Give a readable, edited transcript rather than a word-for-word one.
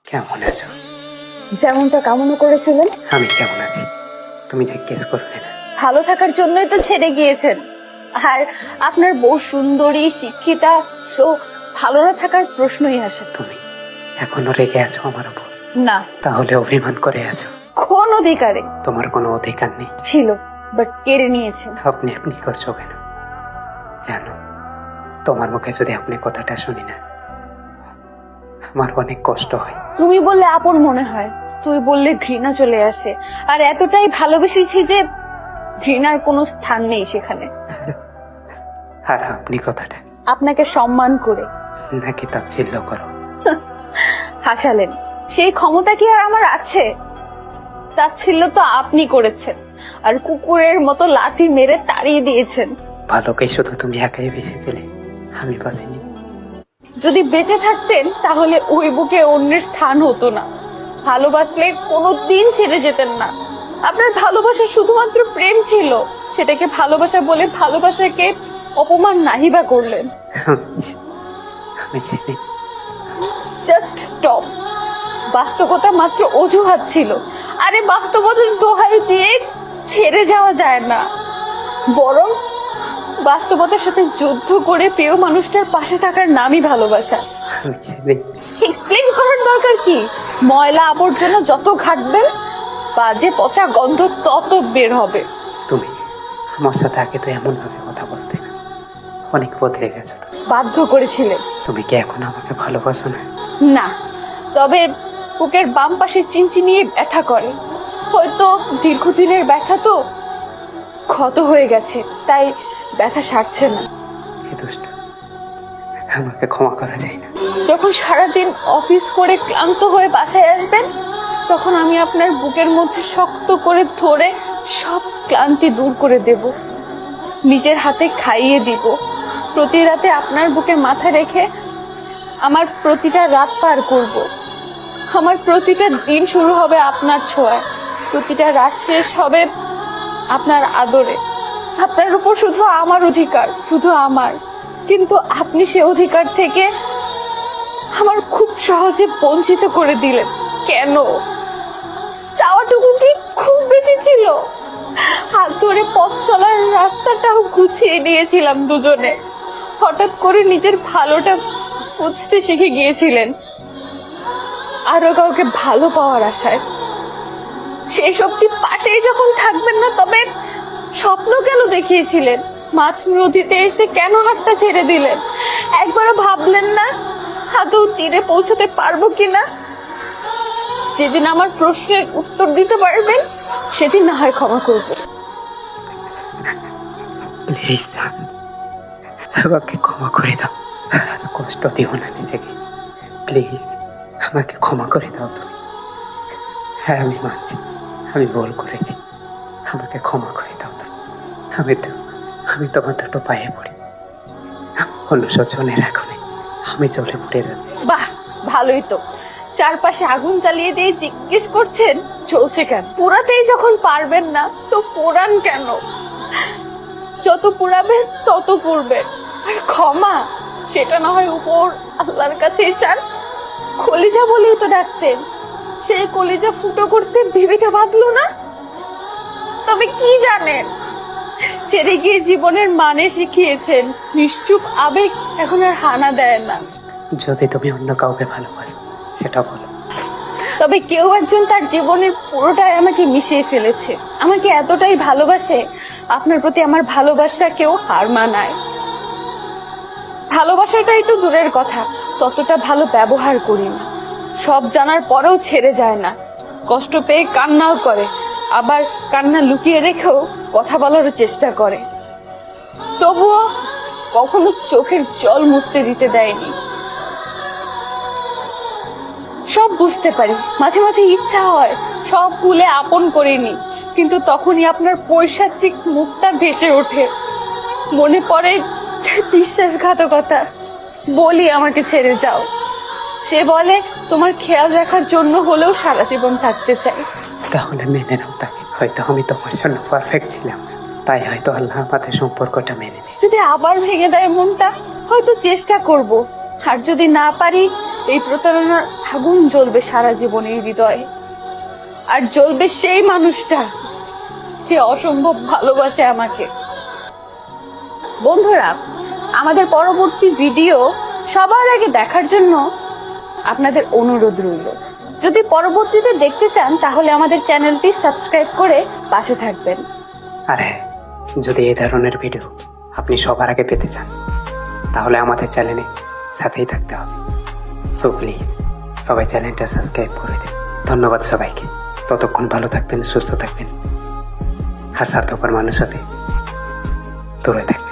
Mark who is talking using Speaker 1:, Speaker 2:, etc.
Speaker 1: কেমন আছো?
Speaker 2: যেমনটা কামনা করেছিলেন।
Speaker 1: আমি কেমন আছি তুমি জিজ্ঞেস করবে না?
Speaker 2: ভালো থাকার জন্যই তো ছেড়ে গিয়েছেন। আর আপনার বউ সুন্দরী, শিক্ষিতা, তো ভালো না থাকার প্রশ্নই আসে না।
Speaker 1: তুমি এখনো রেগে আছো আমার উপর?
Speaker 2: না,
Speaker 1: তাহলে অভিমান করে আছো?
Speaker 2: কোন অধিকারে
Speaker 1: তোমার কোনো অধিকার নেই।
Speaker 2: ছিল, বাট কেড়ে নিয়েছেন।
Speaker 1: আপনি আপনি করছো কেন? জানো, তোমার মুখে যদি আপনি কথাটা শুনি না, আমার অনেক কষ্ট হয়।
Speaker 2: তুমি বললে আপন মনে হয়, তুই বললে ঘৃণা চলে আসে। আর এতটাই ভালোবেসেছি যে ঘৃণার কোনো স্থান নেই সেখানে।
Speaker 1: আর আপনি কথাটা
Speaker 2: আপনাকে সম্মান করে
Speaker 1: নাকি তাচ্ছিল্য করো?
Speaker 2: হাসালেন। সেই ক্ষমতা কি আর আমার আছে? তাচ্ছিল্য তো আপনি করেছেন, আর কুকুরের মতো লাথি মেরে তাড়িয়ে দিয়েছেন।
Speaker 1: ভালোকে শুধু তুমি একাই বেসেছিলে, আমি বাঁচিনি।
Speaker 2: যদি বেঁচে থাকতেন তাহলে ওই বুকে অন্যের স্থান হতো না। ভালোবাসলে কোনোদিন ছেড়ে যেতেন না। আপনার ভালোবাসা শুধুমাত্র প্রেম ছিল, সেটাকে ভালোবাসা বলে ভালোবাসাকে অপমান নাহিবা করলেন।
Speaker 1: আমি চিনি।
Speaker 2: Just stop. বাস্তবতা মাত্র অজুহাত ছিল। আরে বাস্তবতার দোহাই দিয়ে ছেড়ে যাওয়া যায় না, বরং বাস্তবতার সাথে যুদ্ধ করে প্রিয় মানুষটার পাশে থাকার নামই ভালোবাসা।
Speaker 1: আমি চিনি।
Speaker 2: এক্সপ্লেন করার দরকার কি? ময়লা আবর্জনা যত ঘাটবেন, বাজে পচা গন্ধ তত বের হবে।
Speaker 1: তুমি আমার সাথে আগে তো এমন ভাবে কথা বলতে না, অনেক বদলে গেছো তো।
Speaker 2: বাধ্য করেছিলেন।
Speaker 1: তুমি কি এখন আমাকে ভালোবাসো না?
Speaker 2: না, তবে বুকের বাম পাশে চিনচিনিয়ে ব্যথা করে। হয়তো দীর্ঘদিনের ব্যথা তো ক্ষত হয়ে গেছে, তাই ব্যথা সারছে না।
Speaker 1: কি দুষ্ট, আমাকে ক্ষমা করা যায় না?
Speaker 2: যখন সারাদিন অফিস করে ক্লান্ত হয়ে বাসায় আসবেন, তখন আমি আপনার বুকের মধ্যে শক্ত করে ধরে সব ক্লান্তি দূর করে দেব। নিজের হাতে খাইয়ে দিব। প্রতি রাতে আপনার বুকে মাথা রেখে আমার প্রতিটা রাত পার করব। আমার প্রতিটা দিন শুরু হবে আপনার ছোঁয়ায়, প্রতিটা রাত শেষ হবে আপনার আদরে। আপনার উপর শুধু আমার অধিকার, শুধু আমার। কিন্তু আপনি সে অধিকার থেকে আমার খুব সহজে বঞ্চিত করে দিলেন। কেন? চাওয়াটুকু কি খুব বেশি ছিল? হাত ধরে পথ চলার রাস্তাটাও গুছিয়ে নিয়েছিলাম দুজনে। হঠাৎ করে নিজের ভালোটা বুঝতে শিখে গিয়েছিলেন আরো কাউকে ভালো পাওয়ার আশায়। সেই শক্তি পাশেই যখন থাকবেন না, তবে স্বপ্ন কেন দেখিয়েছিলেন? মাছ নদীতে এসে কেন হাতটা ছেড়ে দিলেন? একবারও ভাবলেন না আদৌ তীরে পৌঁছতে পারবো কিনা? যেদিন আমার প্রশ্নের উত্তর দিতে পারবেন, সেদিন না হয় ক্ষমা করবো।
Speaker 1: প্লিজ আমাকে ক্ষমা করে দাও, কষ্ট দিও না নিজেকে। প্লিজ আমাকে ক্ষমা করে দাও তুমি। হ্যাঁ, আমি মানছি আমি ভুল করেছি, আমাকে ক্ষমা করে দাও তুমি। আমি তোমার দুটো পায়ে পড়ি, অনুশোচনের আগুনে আমি জ্বলে পুড়ে যাচ্ছি।
Speaker 2: বাহ, ভালোই তো। চারপাশে আগুন জ্বালিয়ে দিয়ে জিজ্ঞেস করছেন চলছে কেন? পোড়াতেই যখন পারবেন না, তো পোড়ান কেন? যত পোড়াবেন তত পুড়বেন। আর ক্ষমা, সেটা না হয় উপর আল্লাহর কাছেই চান। কলিজা বলেই তো ডাকতেন, সেই কলিজা ফুটো করতে বিবিটা বাঁধলো না। তবে কি জানেন, ছেড়ে গিয়ে জীবনের মানে শিখিয়েছেন। নিশ্চুপ আবেগ এখন আর হানা দেয় না।
Speaker 1: যদি তুমি অন্য কাউকে ভালোবাসো সেটা বলো।
Speaker 2: তবে কেউ একজন তার জীবনের পুরোটাই আমাকে মিশিয়ে ফেলেছে। আমাকে এতটাই ভালোবাসে, আপনার প্রতি আমার ভালোবাসা কেউ হার মানায়। ভালোবাসাটাই তো দূরের কথা, ততটা ভালো ব্যবহার করি না। সব জানার পরেও ছেড়ে যায় না। কষ্ট পেয়ে কান্নাও করে, আবার কান্না লুকিয়ে রেখেও কথা বলারও চেষ্টা করে। তবুও কখনো চোখের জল মুছতে দিতে দেয়নি। সব বুঝতে পারি, মাঝে মাঝে ইচ্ছা হয় সব ভুলে আপন করিনি, কিন্তু তখনই আপনার পৈশাচিক মুখটা ভেসে ওঠে। মনে পড়ে বিশ্বাসঘাতকতা। বলি আমাকে ছেড়ে যাও, সে বলে তোমার খেয়াল রাখার জন্য হলেও সারা জীবন থাকতে চাই।
Speaker 1: তাহলে মেনে নাও তাকে। হয়তো আমি তোমার জন্য পারফেক্ট ছিলাম না, তাই হয়তো আল্লাহ আমাদের সম্পর্কটা মেনে নেয়।
Speaker 2: যদি আবার ভেঙে দেয় মনটা, হয়তো চেষ্টা করব। আর যদি না পারি, এই প্রতারণার আগুন জ্বলবে সারা জীবন এই হৃদয়ে। আর জ্বলবে সেই মানুষটা যে অসম্ভব ভালোবাসে আমাকে। বন্ধুরা, আমাদের পরবর্তী ভিডিও সবার আগে দেখার জন্য আপনাদের অনুরোধ রইল। যদি পরবর্তীতে দেখতে চান তাহলে আমাদের চ্যানেলটি সাবস্ক্রাইব করে পাশে থাকবেন।
Speaker 1: আর হ্যাঁ, যদি এই ধরনের ভিডিও আপনি সবার আগে পেতে চান তাহলে আমাদের চ্যানেলে সাথেই থাকতে হবে। সো প্লিজ সবাই চ্যানেলটা সাবস্ক্রাইব করে দিন। ধন্যবাদ সবাইকে। ততক্ষণ ভালো থাকবেন, সুস্থ থাকবেন, আর স্বার্থপর মানুষ সাথে দূরে থাকবেন।